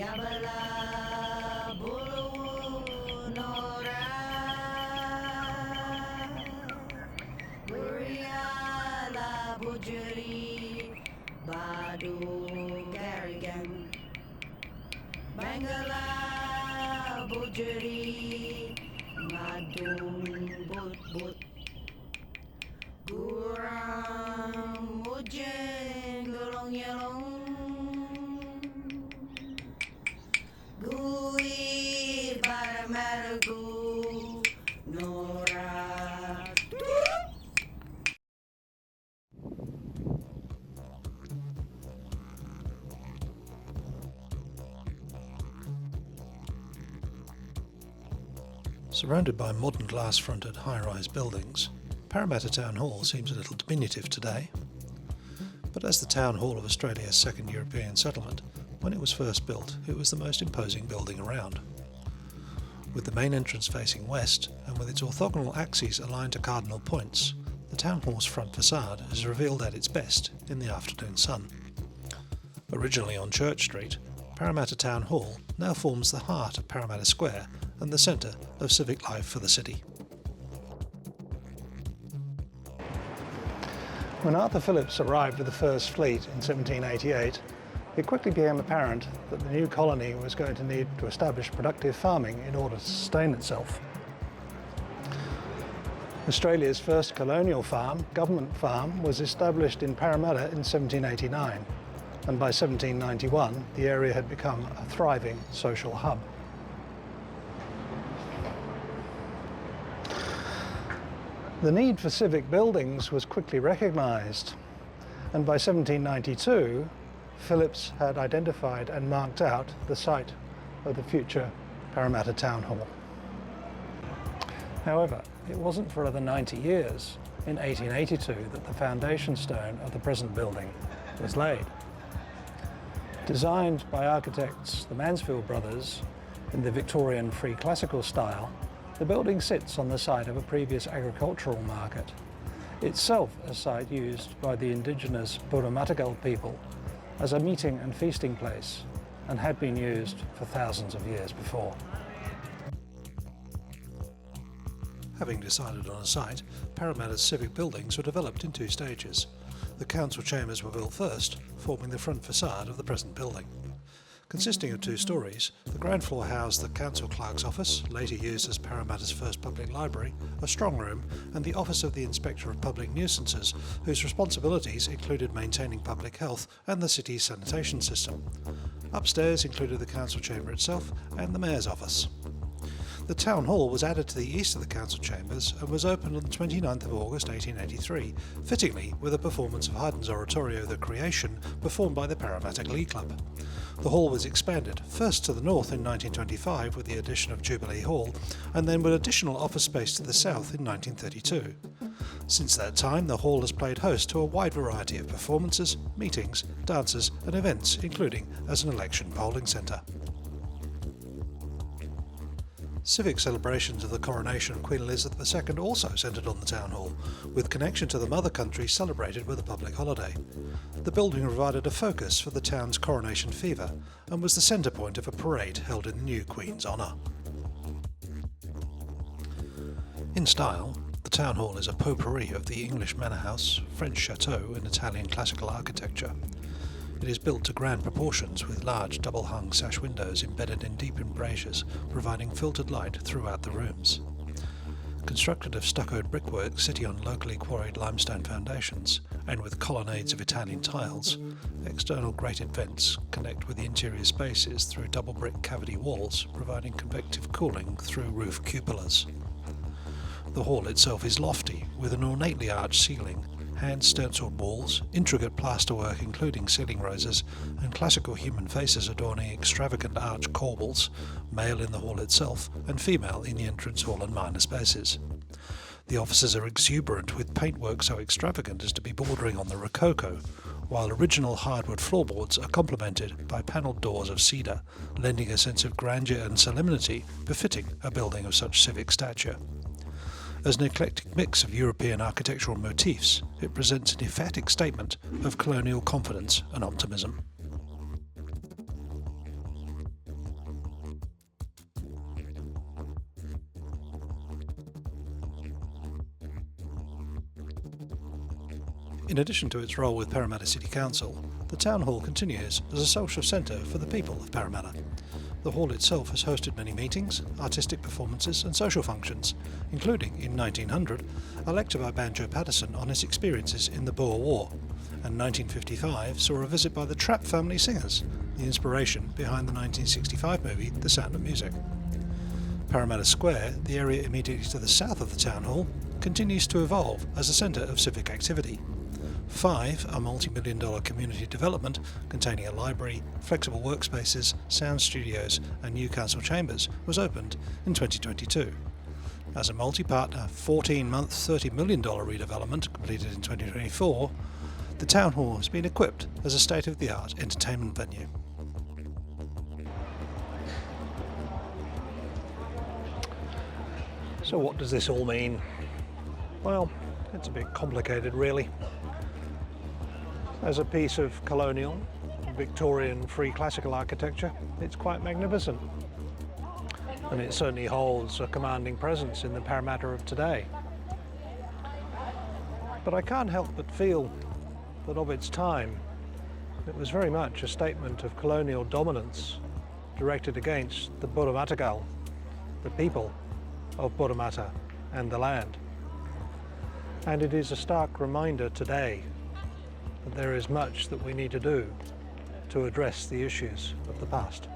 Yabala bulu nora Buriala bujuri Badu garigan Bangala bujuri Madung but but Gurang mujeng golong yelong Gui baramaragu Nora. Surrounded by modern glass-fronted high-rise buildings, Parramatta Town Hall seems a little diminutive today. But as the Town Hall of Australia's second European settlement, when it was first built, it was the most imposing building around. With the main entrance facing west, and with its orthogonal axes aligned to cardinal points, the Town Hall's front facade is revealed at its best in the afternoon sun. Originally on Church Street, Parramatta Town Hall now forms the heart of Parramatta Square and the centre of civic life for the city. When Arthur Phillipps arrived with the First Fleet in 1788, it quickly became apparent that the new colony was going to need to establish productive farming in order to sustain itself. Australia's first colonial farm, Government Farm, was established in Parramatta in 1789, and by 1791 the area had become a thriving social hub. The need for civic buildings was quickly recognised, and by 1792 Phillipps had identified and marked out the site of the future Parramatta Town Hall. However, it wasn't for another 90 years, in 1882, that the foundation stone of the present building was laid. Designed by architects the Mansfield brothers in the Victorian Free Classical style, the building sits on the site of a previous agricultural market, itself a site used by the indigenous Burramatagal people as a meeting and feasting place, and had been used for thousands of years before. Having decided on a site, Parramatta's civic buildings were developed in two stages. The council chambers were built first, forming the front facade of the present building. Consisting of two stories, the ground floor housed the council clerk's office, later used as Parramatta's first public library, a strong room, and the office of the Inspector of Public Nuisances, whose responsibilities included maintaining public health and the city's sanitation system. Upstairs included the council chamber itself and the mayor's office. The Town Hall was added to the east of the council chambers and was opened on the 29th of August 1883, fittingly with a performance of Haydn's oratorio The Creation performed by the Parramatta Glee Club. The hall was expanded, first to the north in 1925 with the addition of Jubilee Hall, and then with additional office space to the south in 1932. Since that time, the hall has played host to a wide variety of performances, meetings, dances and events, including as an election polling centre. Civic celebrations of the coronation of Queen Elizabeth II also centred on the Town Hall, with connection to the mother country celebrated with a public holiday. The building provided a focus for the town's coronation fever and was the centre point of a parade held in the new Queen's honour. In style, the Town Hall is a potpourri of the English manor house, French chateau and Italian classical architecture. It is built to grand proportions with large double-hung sash windows embedded in deep embrasures, providing filtered light throughout the rooms. Constructed of stuccoed brickwork sitting on locally quarried limestone foundations, and with colonnades of Italian tiles, external grated vents connect with the interior spaces through double brick cavity walls, providing convective cooling through roof cupolas. The hall itself is lofty, with an ornately arched ceiling, hand-stenciled walls, intricate plasterwork including ceiling roses, and classical human faces adorning extravagant arched corbels, male in the hall itself and female in the entrance hall and minor spaces. The offices are exuberant, with paintwork so extravagant as to be bordering on the rococo, while original hardwood floorboards are complemented by panelled doors of cedar, lending a sense of grandeur and solemnity befitting a building of such civic stature. As an eclectic mix of European architectural motifs, it presents an emphatic statement of colonial confidence and optimism. In addition to its role with Parramatta City Council, the Town Hall continues as a social centre for the people of Parramatta. The hall itself has hosted many meetings, artistic performances and social functions, including, in 1900, a lecture by Banjo Patterson on his experiences in the Boer War, and 1955 saw a visit by the Trapp Family Singers, the inspiration behind the 1965 movie The Sound of Music. Parramatta Square, the area immediately to the south of the Town Hall, continues to evolve as a centre of civic activity. 5, a multi-million-dollar community development containing a library, flexible workspaces, sound studios and new council chambers, was opened in 2022. As a multi-partner 14-month $30 million redevelopment completed in 2024, the Town Hall has been equipped as a state-of-the-art entertainment venue. So what does this all mean? Well, it's a bit complicated really. As a piece of colonial, Victorian free classical architecture, it's quite magnificent. And it certainly holds a commanding presence in the Parramatta of today. But I can't help but feel that of its time, it was very much a statement of colonial dominance directed against the Burramatagal, the people of Burramata and the land. And it is a stark reminder today that there is much that we need to do to address the issues of the past.